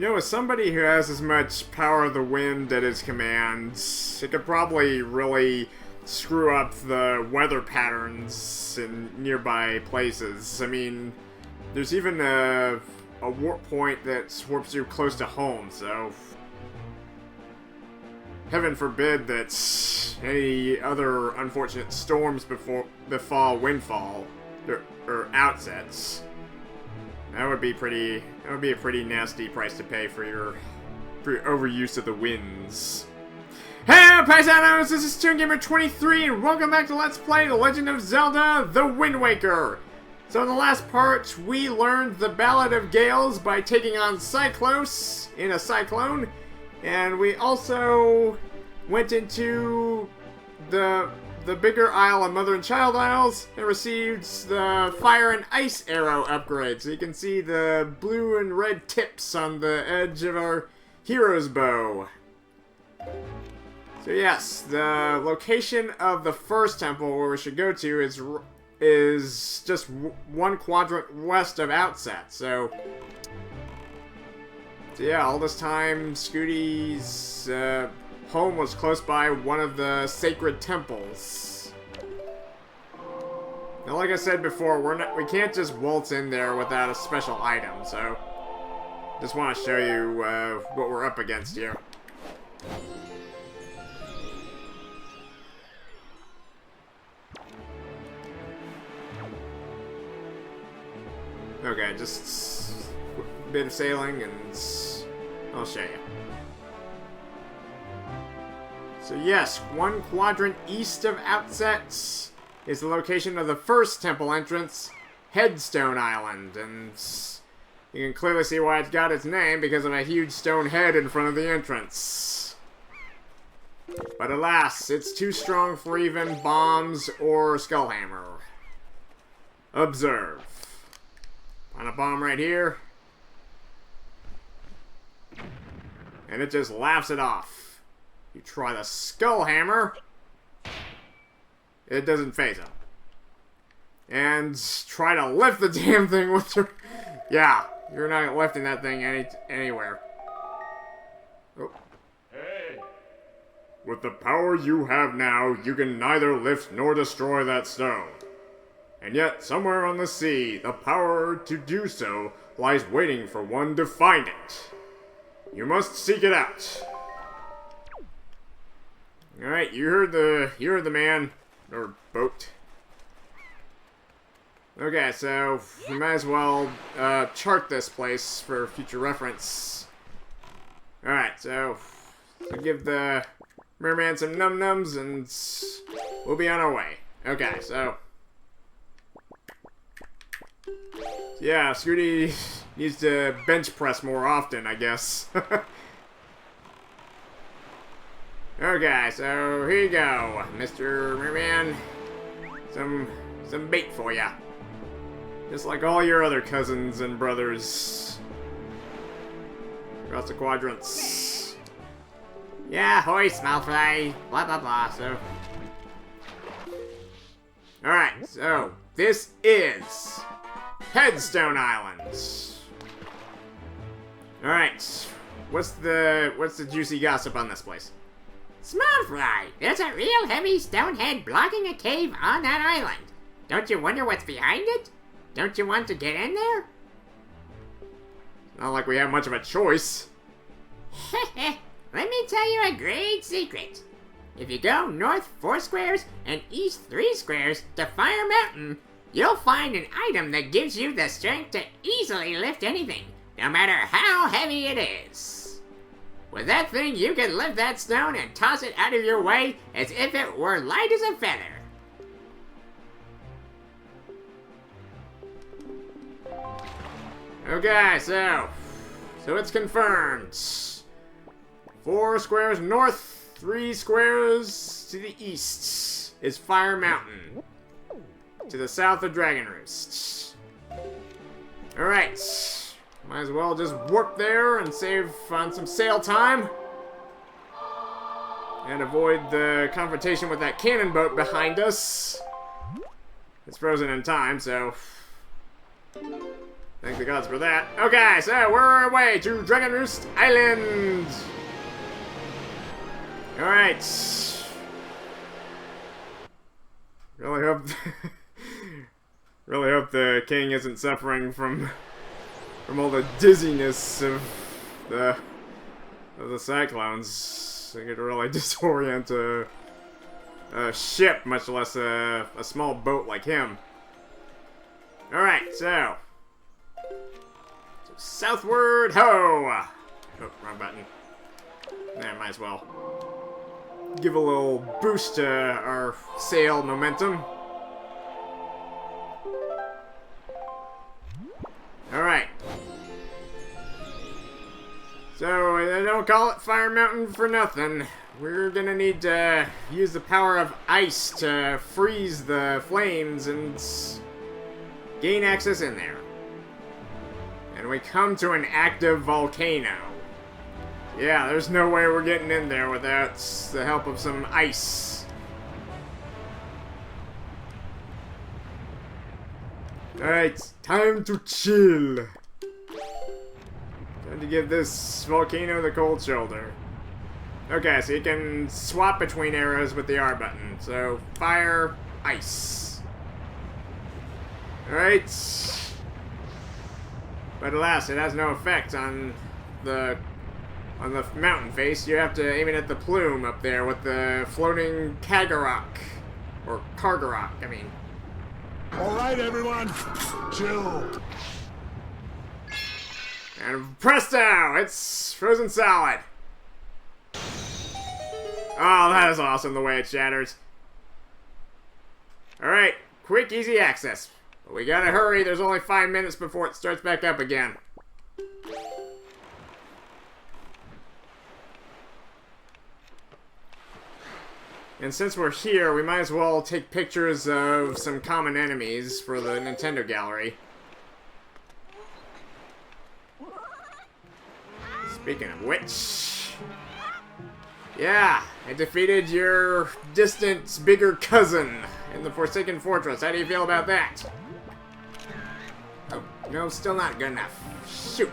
You know, as somebody who has as much power of the wind at his command, it could probably really screw up the weather patterns in nearby places. I mean, there's even a warp point that warps you close to home, so heaven forbid that any other unfortunate storms befall Windfall or outsets. That would be a pretty nasty price to pay for your overuse of the winds. Hey, paisanos! This is ToonGamer23, and welcome back to Let's Play The Legend of Zelda: The Wind Waker. So in the last part, we learned the Ballad of Gales by taking on Cyclos in a cyclone, and we also went into the bigger Isle of Mother and Child Isles and received the Fire and Ice Arrow upgrade. So you can see the blue and red tips on the edge of our hero's bow. So yes, the location of the first temple where we should go to is just one quadrant west of Outset. So yeah, all this time Scooty's home was close by one of the sacred temples. Now, like I said before, we can't just waltz in there without a special item, so just want to show you what we're up against here. Okay, just a bit of sailing and I'll show you. So yes, one quadrant east of Outset is the location of the first temple entrance, Headstone Island, and you can clearly see why it's got its name because of a huge stone head in front of the entrance. But alas, it's too strong for even bombs or Skullhammer. Observe. On a bomb right here, and it just laughs it off. You try the Skullhammer, it doesn't phase him. And try to lift the damn thing with your... Yeah, you're not lifting that thing anywhere. Oh. Hey! With the power you have now, you can neither lift nor destroy that stone. And yet, somewhere on the sea, the power to do so lies waiting for one to find it. You must seek it out. Alright, you heard the man, or boat. Okay, so we might as well chart this place for future reference. Alright, so give the merman some num-nums and we'll be on our way. Okay, so yeah, Scooty needs to bench press more often, I guess. Okay, so here you go, Mr. Merman. Some bait for ya. Just like all your other cousins and brothers across the quadrants. Yeah, hoy, small fry, blah blah blah, so. Alright, so this is Headstone Island. Alright, what's the juicy gossip on this place? Small fry, there's a real heavy stone head blocking a cave on that island. Don't you wonder what's behind it? Don't you want to get in there? Not like we have much of a choice. Let me tell you a great secret. If you go north 4 squares and east 3 squares to Fire Mountain, you'll find an item that gives you the strength to easily lift anything, no matter how heavy it is. With that thing, you can lift that stone and toss it out of your way as if it were light as a feather. Okay, so it's confirmed. 4 squares north, 3 squares to the east is Fire Mountain. To the south of Dragon Roost. Alright. Might as well just warp there and save on some sail time. And avoid the confrontation with that cannon boat behind us. It's frozen in time, so Thank the gods for that. Okay, so we're away to Dragon Roost Island. Alright. Really hope... really hope the king isn't suffering from all the dizziness of the cyclones. They could really disorient a ship, much less a small boat like him. Alright, so southward ho! Oh, wrong button. Nah, might as well give a little boost to our sail momentum. Alright. So, they don't call it Fire Mountain for nothing. We're gonna need to use the power of ice to freeze the flames and gain access in there. And we come to an active volcano. Yeah, there's no way we're getting in there without the help of some ice. Alright, time to chill. Time to give this volcano the cold shoulder. Okay, so you can swap between arrows with the R button. So, fire, ice. Alright. But alas, it has no effect on the mountain face. You have to aim it at the plume up there with the floating Kagarok. Or Kargarok, I mean. Alright, everyone, chill. And presto! It's frozen solid. Oh, that is awesome, the way it shatters. Alright, quick, easy access. But we gotta hurry, there's only 5 minutes before it starts back up again. And since we're here, we might as well take pictures of some common enemies for the Nintendo gallery. Speaking of which... yeah, I defeated your distant, bigger cousin in the Forsaken Fortress. How do you feel about that? Oh, no, still not good enough. Shoot.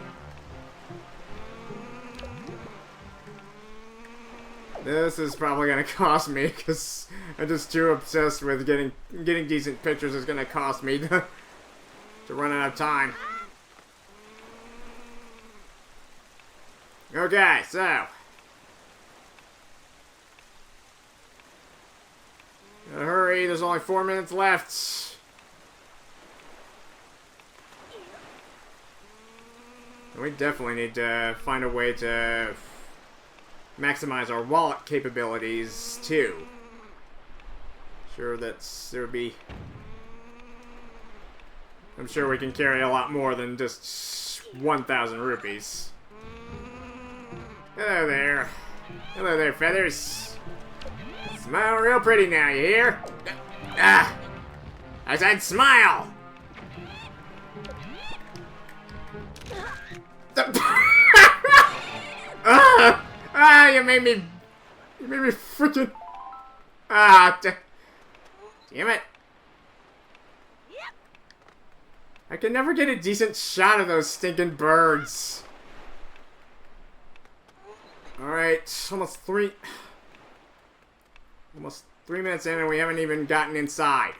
This is probably gonna cost me, because I'm just too obsessed with getting decent pictures. Is gonna cost me to run out of time. Okay, so... gotta hurry, there's only 4 minutes left. And we definitely need to find a way to maximize our wallet capabilities, too. Sure, there would be... I'm sure we can carry a lot more than just 1,000 rupees. Hello there. Hello there, Feathers. Smile real pretty now, you hear? Ah! I said smile! You made me freaking... damn it. I can never get a decent shot of those stinking birds. Alright, almost 3 minutes in and we haven't even gotten inside.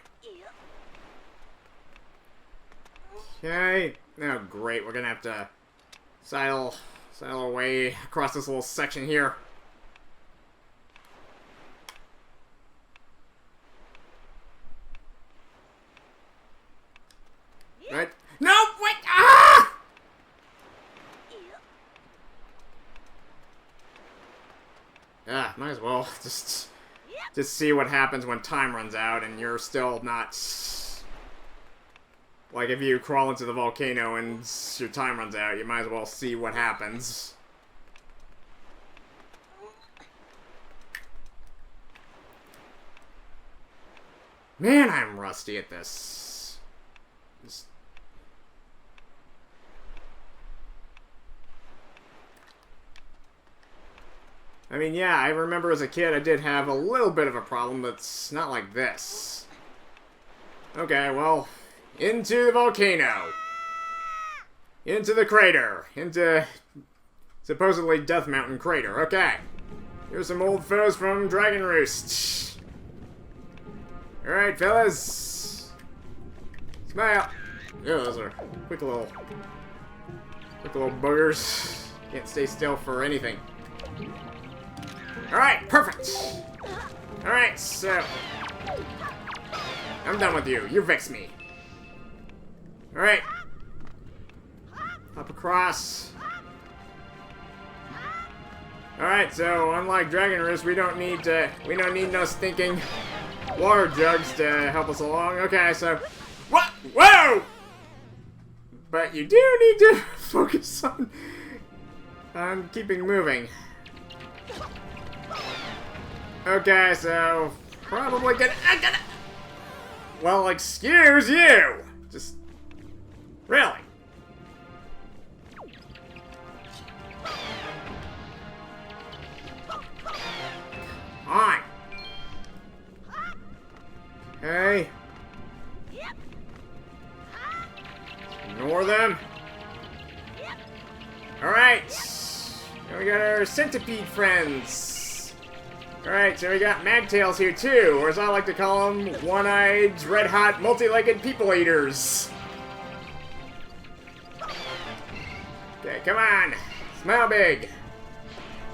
Okay. Oh, great. We're gonna have to sail our way across this little section here. Right? No! Wait! Ah! Yeah, might as well just see what happens when time runs out and you're still not... like, if you crawl into the volcano and your time runs out, you might as well see what happens. Man, I'm rusty at this. I mean, yeah, I remember as a kid I did have a little bit of a problem, but it's not like this. Okay, well, into the volcano. Into the crater. Into supposedly Death Mountain crater. Okay. Here's some old foes from Dragon Roost. Alright, fellas. Smile. Yeah, those are quick little buggers. Can't stay still for anything. Alright, perfect. Alright, so I'm done with you. You vex me. Alright. Hop across. Alright, so unlike Dragon Roost, we don't need no stinking water jugs to help us along. Okay, so what? Whoa! But you do need to focus on keeping moving. Okay, so probably gonna. Well, excuse you. Just really. On. Okay. Ignore them. Alright. Now we got our centipede friends. Alright, so we got Magtails here too, or as I like to call them, one-eyed, red-hot, multi-legged people eaters. Okay, come on. Smile big.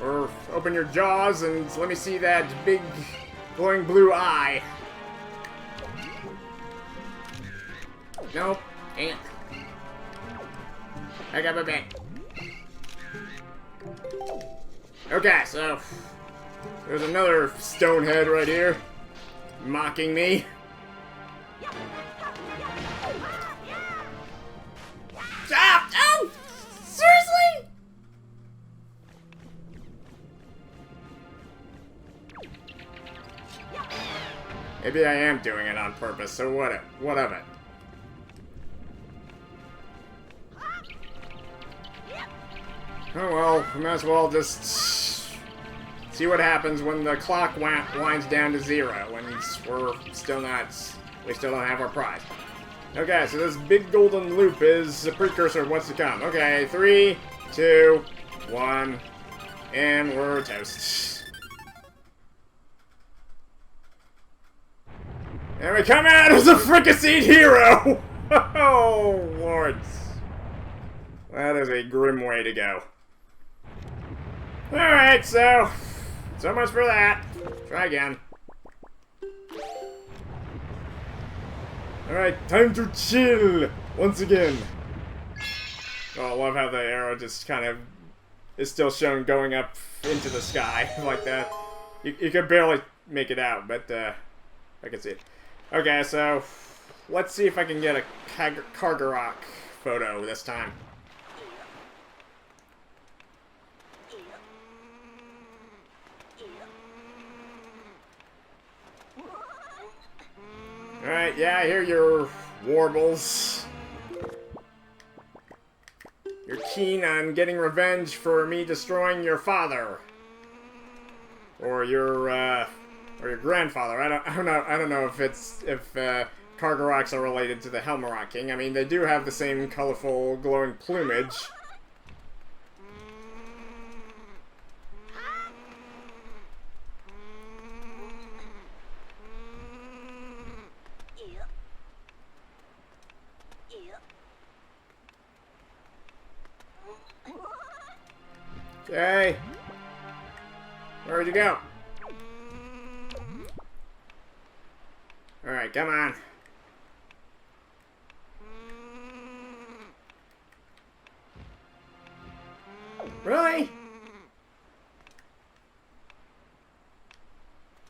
Or open your jaws and let me see that big glowing blue eye. Nope. Ain't. I got my bit. Okay, so there's another stonehead right here, mocking me. Stop! Oh! Seriously? Maybe I am doing it on purpose, so what of it? Oh well, we might as well just see what happens when the clock winds down to 0, when we still don't have our prize. Okay, so this big golden loop is a precursor of what's to come. Okay, 3, 2, 1, and we're toast. And we come out as a fricasseed hero! Oh, lords. That is a grim way to go. Alright, so much for that. Try again. Alright, time to chill once again. Oh, I love how the arrow just kind of is still shown going up into the sky like that. You could barely make it out, but I can see it. Okay, so let's see if I can get a Kargarok photo this time. Alright, yeah, I hear your warbles. You're keen on getting revenge for me destroying your father. Or your grandfather. I don't know if Kargaroks are related to the Helmarok King. I mean, they do have the same colorful, glowing plumage. Okay. Where'd you go? Alright, come on. Really?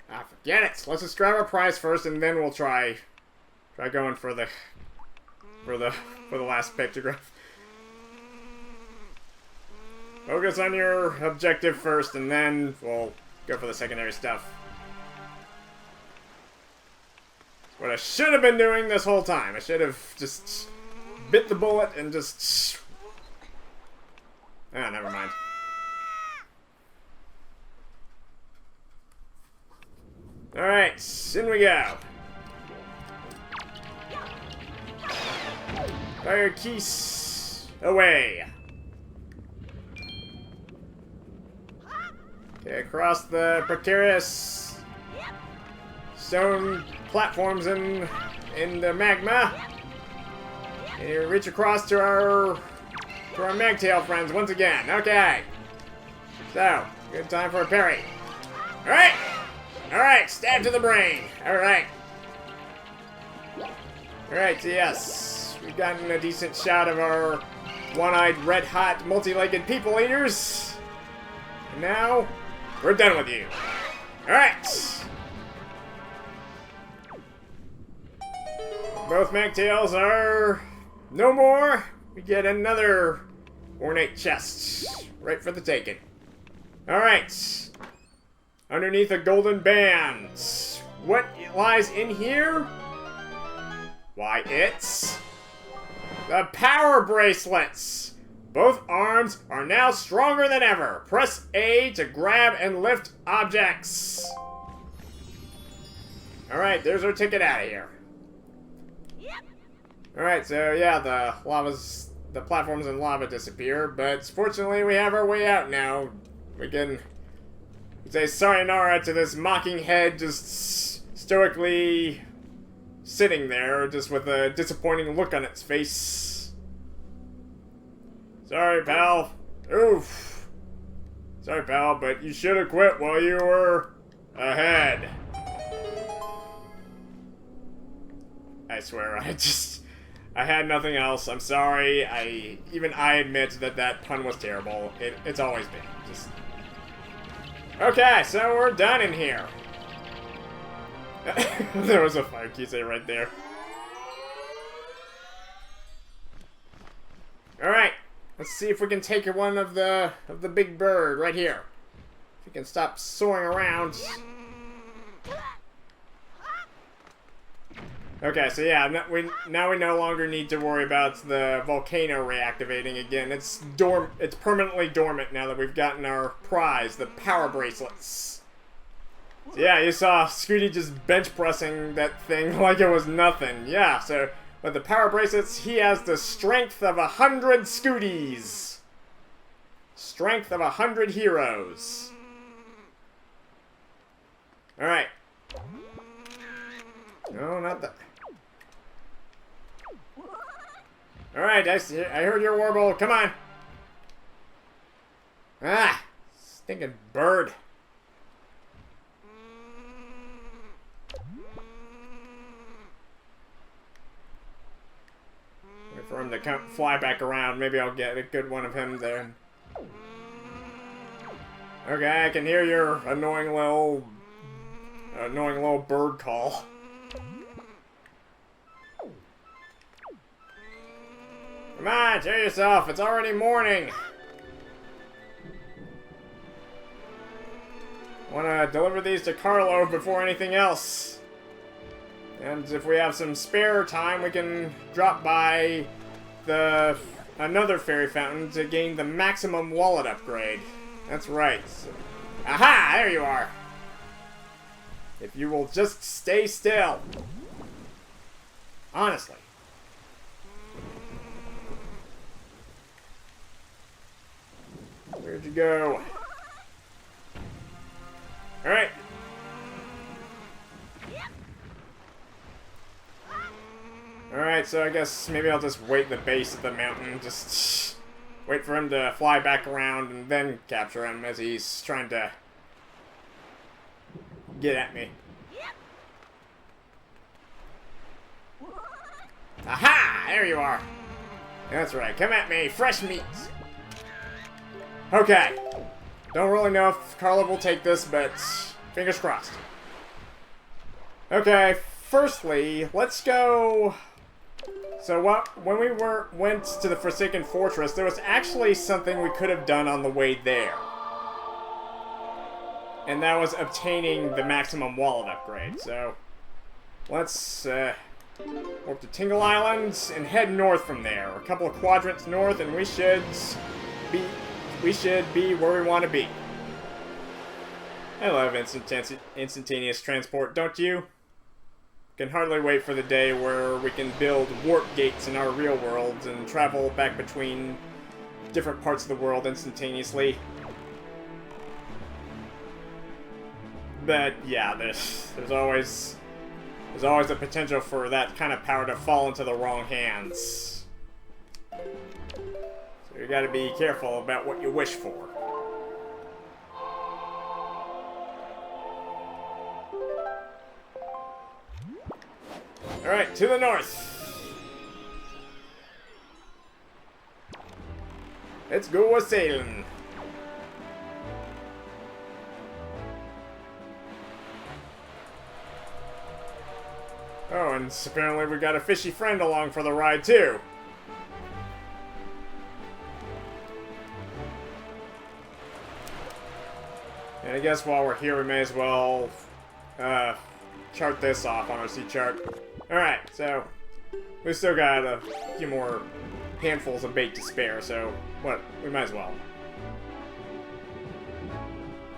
Ah, forget it. Let's just grab our prize first, and then we'll try going for the last pictograph. Focus on your objective first, and then we'll go for the secondary stuff. What I should have been doing this whole time. I should have just bit the bullet and just... Ah, never mind. Alright, in we go. Fire Keese. away. Okay, across the precarious stone platforms in the magma. And you reach across to our magtail friends once again. Okay. So, good time for a parry. Alright! Alright, stab to the brain. Alright. Alright, yes. We've gotten a decent shot of our one-eyed, red-hot, multi-legged people eaters. And now, we're done with you. Alright! Both magtails are no more. We get another ornate chest. Right for the taking. Alright. Underneath a golden band. What lies in here? Why, it's the Power Bracelets! Both arms are now stronger than ever. Press A to grab and lift objects. Alright, there's our ticket out of here. Alright, so yeah, the platforms and lava disappear, but fortunately we have our way out now. We can say sayonara to this mocking head just stoically sitting there, just with a disappointing look on its face. Sorry, pal. Oof. Sorry, pal, but you should have quit while you were ahead. I swear, I had nothing else. I'm sorry. Even I admit that pun was terrible. It's always been. Just... Okay, so we're done in here. There was a Fire Keese right there. Alright, let's see if we can take one of the big bird right here. If we can stop soaring around. Okay, so yeah, now we no longer need to worry about the volcano reactivating again. It's permanently dormant now that we've gotten our prize, the Power Bracelets. So yeah, you saw Scooty just bench pressing that thing like it was nothing. Yeah, so with the Power Bracelets, he has the strength of 100 Scooties. Strength of 100 heroes. Alright. No, not that. Alright, I heard your warble. Come on. Ah! Stinking bird. Wait for him to fly back around. Maybe I'll get a good one of him there. Okay, I can hear your annoying little bird call. Come on, show yourself. It's already morning. Want to deliver these to Carlo before anything else. And if we have some spare time, we can drop by another fairy fountain to gain the maximum wallet upgrade. That's right. So, aha! There you are. If you will just stay still. Honestly. Where'd you go? Alright. Alright, so I guess maybe I'll just wait at the base of the mountain. Just wait for him to fly back around and then capture him as he's trying to get at me. Aha! There you are. That's right. Come at me. Fresh meat. Okay. Don't really know if Carlo will take this, but fingers crossed. Okay. Firstly, let's go. So when we went to the Forsaken Fortress, there was actually something we could have done on the way there. And that was obtaining the maximum wallet upgrade. So let's warp to Tingle Island and head north from there. A couple of quadrants north, and we should be where we want to be. I love instantaneous transport, don't you? Can hardly wait for the day where we can build warp gates in our real worlds and travel back between different parts of the world instantaneously. But yeah, there's always a potential for that kind of power to fall into the wrong hands. So you gotta be careful about what you wish for. Alright, to the north. Let's go a-sailing. Oh, and apparently we got a fishy friend along for the ride, too. And I guess while we're here, we may as well chart this off on our sea chart. Alright, so we've still got a few more handfuls of bait to spare, so what? We might as well.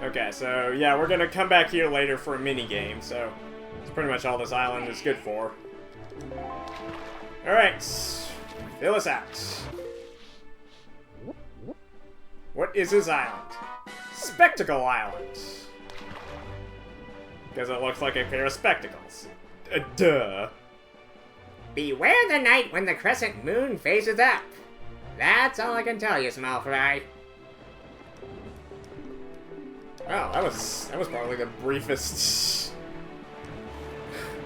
Okay, so yeah, we're gonna come back here later for a mini game, so that's pretty much all this island is good for. Alright, fill us out. What is this island? Spectacle Island. Because it looks like a pair of spectacles. Duh. Beware the night when the crescent moon phases up. That's all I can tell you, small fry. Wow, that was probably the briefest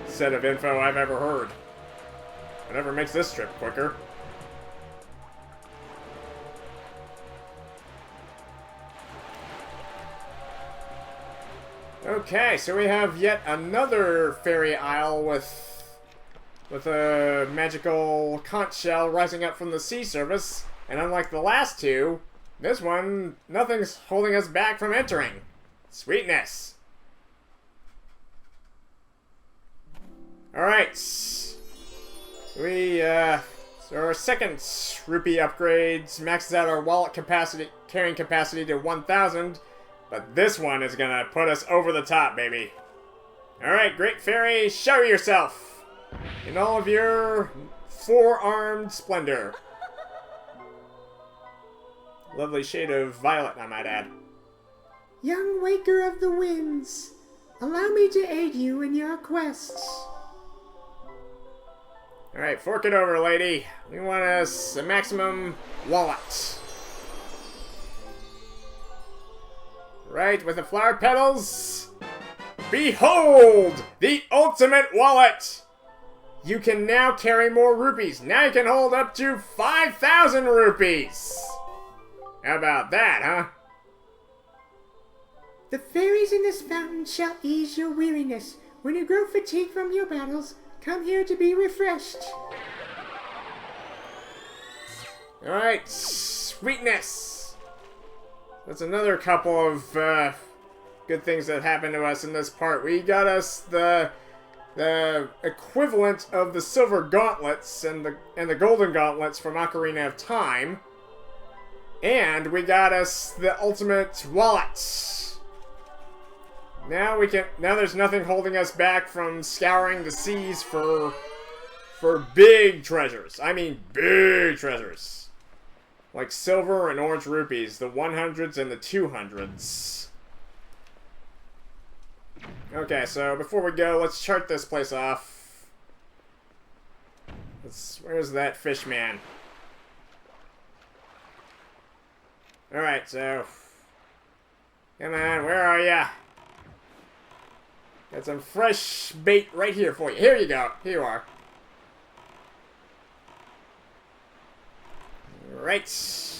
set of info I've ever heard. Whatever makes this trip quicker. Okay, so we have yet another fairy isle with a magical conch shell rising up from the sea surface, and unlike the last two, this one, nothing's holding us back from entering. Sweetness. Alright. So our second rupee upgrades maxes out our wallet capacity, carrying capacity to 1,000, but this one is gonna put us over the top, baby. Alright, Great Fairy, show yourself! In all of your four-armed splendor. Lovely shade of violet, I might add. Young waker of the winds, allow me to aid you in your quests. Alright, fork it over, lady. We want us a maximum wallet. Right, with the flower petals. Behold! The ultimate wallet! You can now carry more rupees. Now you can hold up to 5,000 rupees! How about that, huh? The fairies in this fountain shall ease your weariness. When you grow fatigued from your battles, come here to be refreshed. Alright, sweetness! That's another couple of good things that happened to us in this part. We got us the equivalent of the silver gauntlets and the golden gauntlets from Ocarina of Time. And we got us the ultimate wallet. Now there's nothing holding us back from scouring the seas for big treasures. I mean big treasures. Like silver and orange rupees, the 100s and the 200s. Okay, so before we go, let's chart this place off. Where's that fish man? Alright, so... Come on, where are ya? Got some fresh bait right here for you. Here you go. Here you are. Right.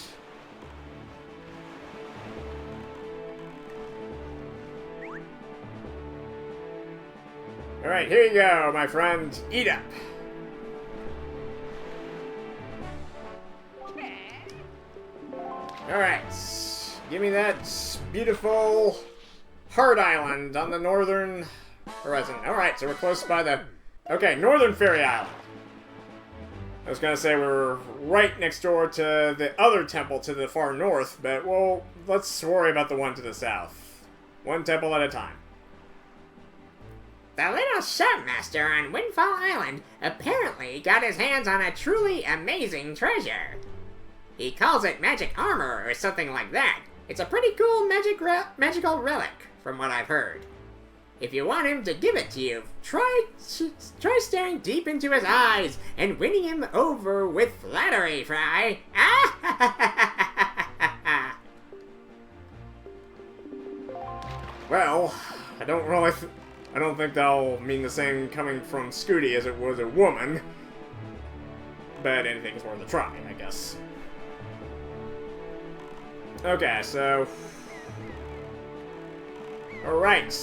Alright, here you go, my friend. Eat up. Alright. Give me that beautiful Heart Island on the northern horizon. Alright, so we're close by the... Okay, Northern Fairy Island. I was gonna say we're right next door to the other temple to the far north, but, well, let's worry about the one to the south. One temple at a time. The little shopmaster on Windfall Island apparently got his hands on a truly amazing treasure. He calls it magic armor or something like that. It's a pretty cool magical relic, from what I've heard. If you want him to give it to you, try staring deep into his eyes and winning him over with flattery, Fry. Well, I don't think that'll mean the same coming from Scooty as it was a woman. But anything's worth a try, I guess. Okay, so... Alright.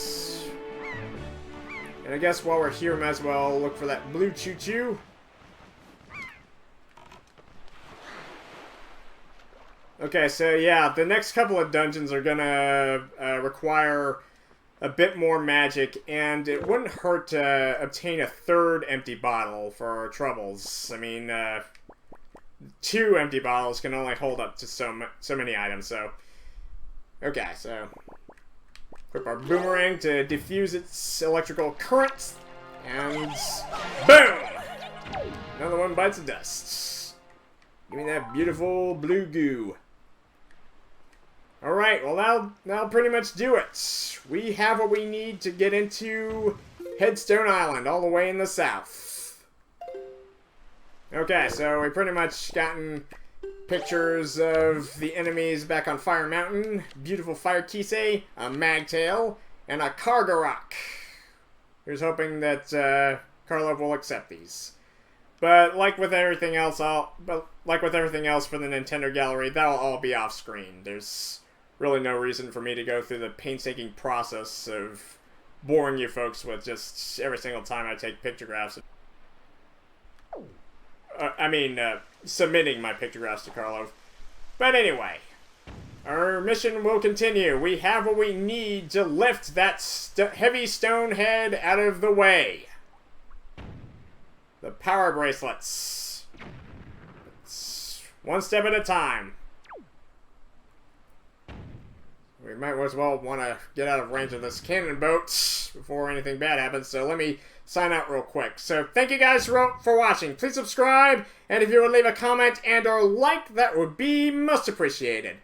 And I guess while we're here, we might as well look for that blue choo-choo. Okay, so yeah, the next couple of dungeons are gonna require a bit more magic, and it wouldn't hurt to obtain a third empty bottle for our troubles. I mean, 2 empty bottles can only hold up to so many items, so... Okay, so... Equip our boomerang to diffuse its electrical currents, and... Boom! Another one bites the dust. Give me that beautiful blue goo. Alright, well that'll pretty much do it. We have what we need to get into Headstone Island, all the way in the south. Okay, so we pretty much gotten pictures of the enemies back on Fire Mountain. Beautiful Fire Keese, a Magtail, and a Kargarok. Here's hoping that Karlov will accept these. But like with everything else for the Nintendo Gallery, that'll all be off screen. There's really no reason for me to go through the painstaking process of boring you folks with just every single time I take pictographs. Submitting my pictographs to Karlov. But anyway, our mission will continue. We have what we need to lift that heavy stone head out of the way. The Power Bracelets. It's one step at a time. We might as well want to get out of range of this cannon boat before anything bad happens, so let me sign out real quick. So thank you guys for watching. Please subscribe, and if you would leave a comment and or like, that would be most appreciated.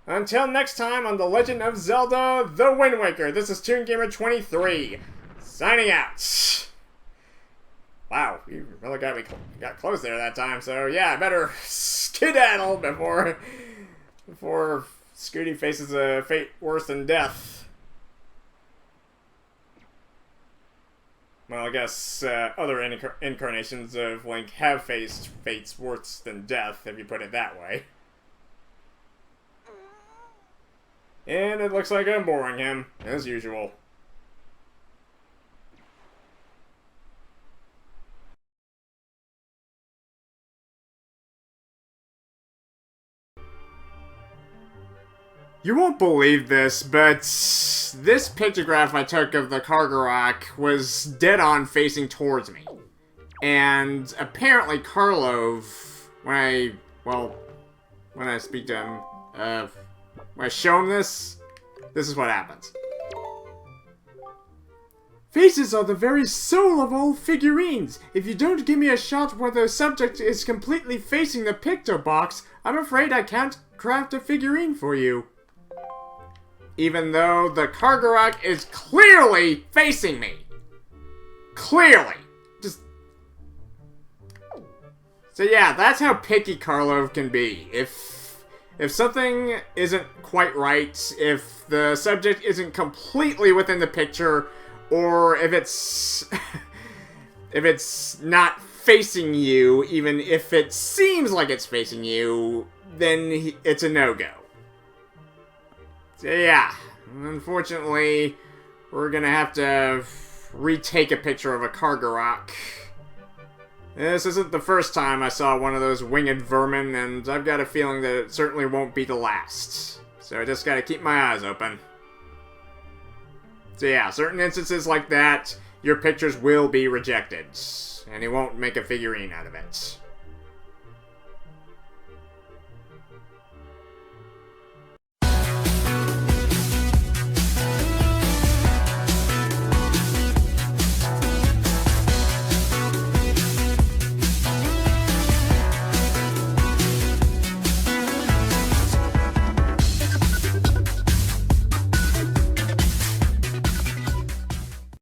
Until next time on The Legend of Zelda: The Wind Waker, this is ToonGamer23, signing out. Wow, you really got close there that time, so yeah, I better skedaddle before Scooty faces a fate worse than death. Well, I guess other incarnations of Link have faced fates worse than death, if you put it that way. And it looks like I'm boring him, as usual. You won't believe this, but this pictograph I took of the Kargarok was dead on facing towards me. And apparently Karlov, when I speak to him, when I show him this is what happens. Faces are the very soul of all figurines. If you don't give me a shot where the subject is completely facing the picto box, I'm afraid I can't craft a figurine for you. Even though the Kargarok is clearly facing me. Clearly. So yeah, that's how picky Karlov can be. If something isn't quite right, if the subject isn't completely within the picture, or if it's not facing you, even if it seems like it's facing you, then it's a no-go. So yeah, unfortunately, we're gonna have to retake a picture of a Kargarok. This isn't the first time I saw one of those winged vermin, and I've got a feeling that it certainly won't be the last. So I just gotta keep my eyes open. So yeah, certain instances like that, your pictures will be rejected, and he won't make a figurine out of it.